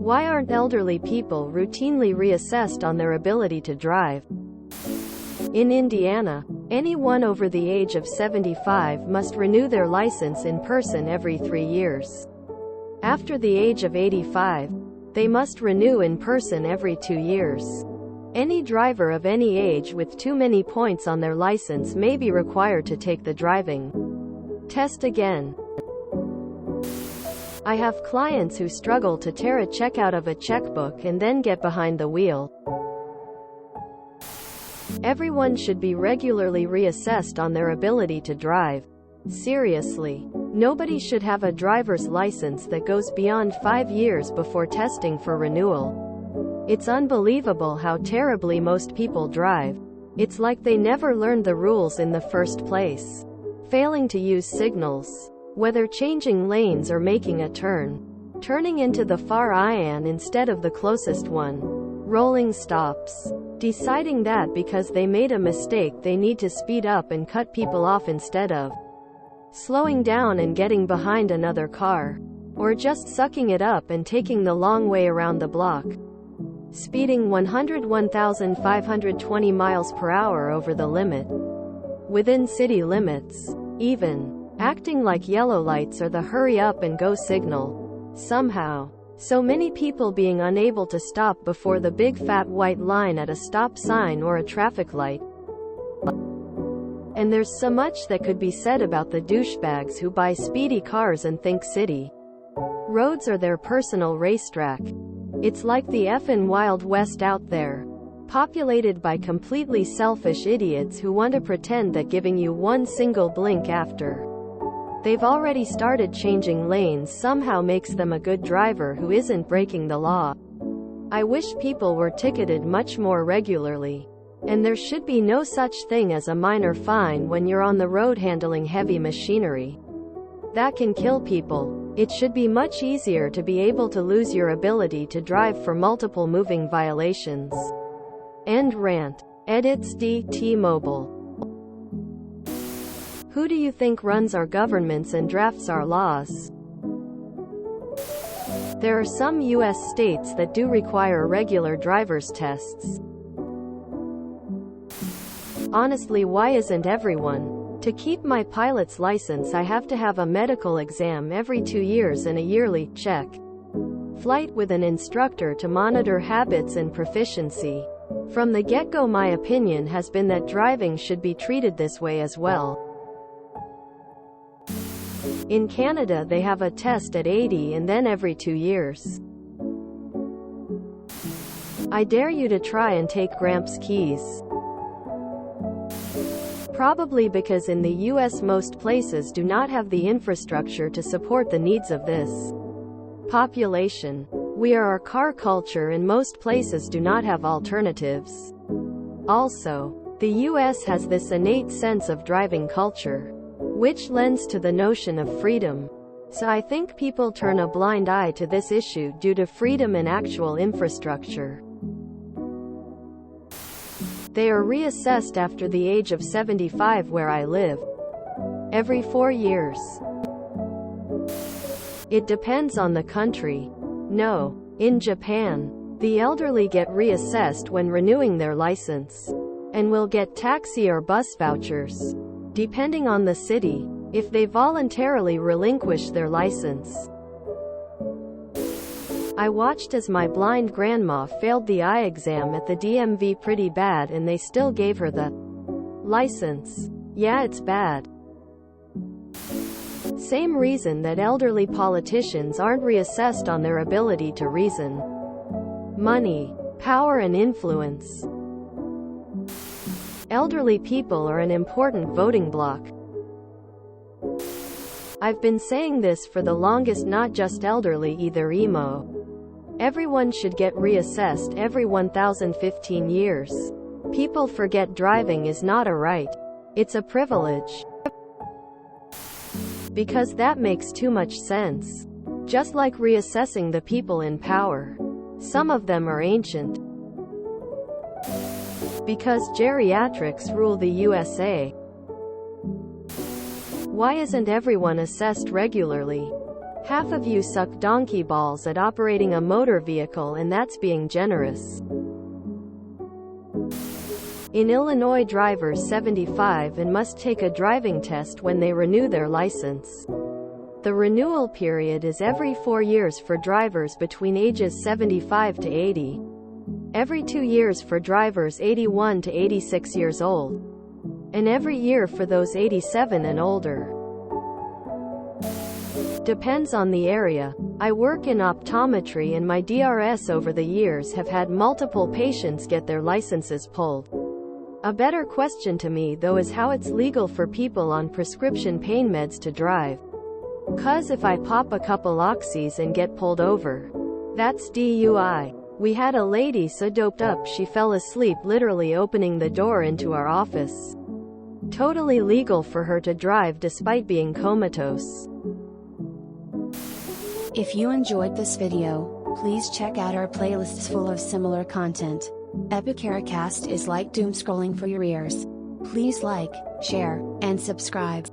Why aren't elderly people routinely reassessed on their ability to drive? In Indiana, anyone over the age of 75 must renew their license in person every 3 years. After the age of 85, they must renew in person every 2 years. Any driver of any age with too many points on their license may be required to take the driving test again. I have clients who struggle to tear a check out of a checkbook and then get behind the wheel. Everyone should be regularly reassessed on their ability to drive. Seriously. Nobody should have a driver's license that goes beyond 5 years before testing for renewal. It's unbelievable how terribly most people drive. It's like they never learned the rules in the first place. Failing to use signals, whether changing lanes or making a turn, turning into the far aisle instead of the closest one, rolling stops, deciding that because they made a mistake they need to speed up and cut people off instead of slowing down and getting behind another car, or just sucking it up and taking the long way around the block. Speeding 101,520 miles per hour over the limit, within city limits, even acting like yellow lights are the hurry up and go signal. Somehow, so many people being unable to stop before the big fat white line at a stop sign or a traffic light. And there's so much that could be said about the douchebags who buy speedy cars and think city roads are their personal racetrack. It's like the effin' Wild West out there, populated by completely selfish idiots who want to pretend that giving you one single blink after they've already started changing lanes somehow makes them a good driver who isn't breaking the law. I wish people were ticketed much more regularly. And there should be no such thing as a minor fine when you're on the road handling heavy machinery that can kill people. It should be much easier to be able to lose your ability to drive for multiple moving violations. End rant. Edits T-Mobile. Who do you think runs our governments and drafts our laws? There are some U.S. states that do require regular driver's tests. Honestly, why isn't everyone? To keep my pilot's license I have to have a medical exam every 2 years and a yearly check flight with an instructor to monitor habits and proficiency. From the get-go my opinion has been that driving should be treated this way as well. In Canada they have a test at 80 and then every 2 years. I dare you to try and take Gramps' keys. Probably because in the US most places do not have the infrastructure to support the needs of this population. We are our car culture and most places do not have alternatives. Also, the US has this innate sense of driving culture, which lends to the notion of freedom. So I think people turn a blind eye to this issue due to freedom and actual infrastructure. They are reassessed after the age of 75 where I live. Every 4 years. It depends on the country. No. In Japan, the elderly get reassessed when renewing their license, and will get taxi or bus vouchers, depending on the city, if they voluntarily relinquish their license. I watched as my blind grandma failed the eye exam at the DMV pretty bad and they still gave her the license. Yeah, it's bad. Same reason that elderly politicians aren't reassessed on their ability to reason. Money, power and influence. Elderly people are an important voting bloc. I've been saying this for the longest, not just elderly either, emo. Everyone should get reassessed every 1,015 years. People forget driving is not a right. It's a privilege. Because that makes too much sense. Just like reassessing the people in power. Some of them are ancient. Because geriatrics rule the USA. Why isn't everyone assessed regularly? Half of you suck donkey balls at operating a motor vehicle, and that's being generous. In Illinois, drivers 75 and must take a driving test when they renew their license. The renewal period is every 4 years for drivers between ages 75 to 80. Every 2 years for drivers 81 to 86 years old. And every year for those 87 and older. Depends on the area. I work in optometry, and my DRS over the years have had multiple patients get their licenses pulled. A better question to me though is how it's legal for people on prescription pain meds to drive. 'Cause if I pop a couple oxys and get pulled over, that's DUI. We had a lady so doped up she fell asleep literally opening the door into our office. Totally legal for her to drive despite being comatose. If you enjoyed this video, please check out our playlists full of similar content. Epicaricast is like doom scrolling for your ears. Please like, share, and subscribe.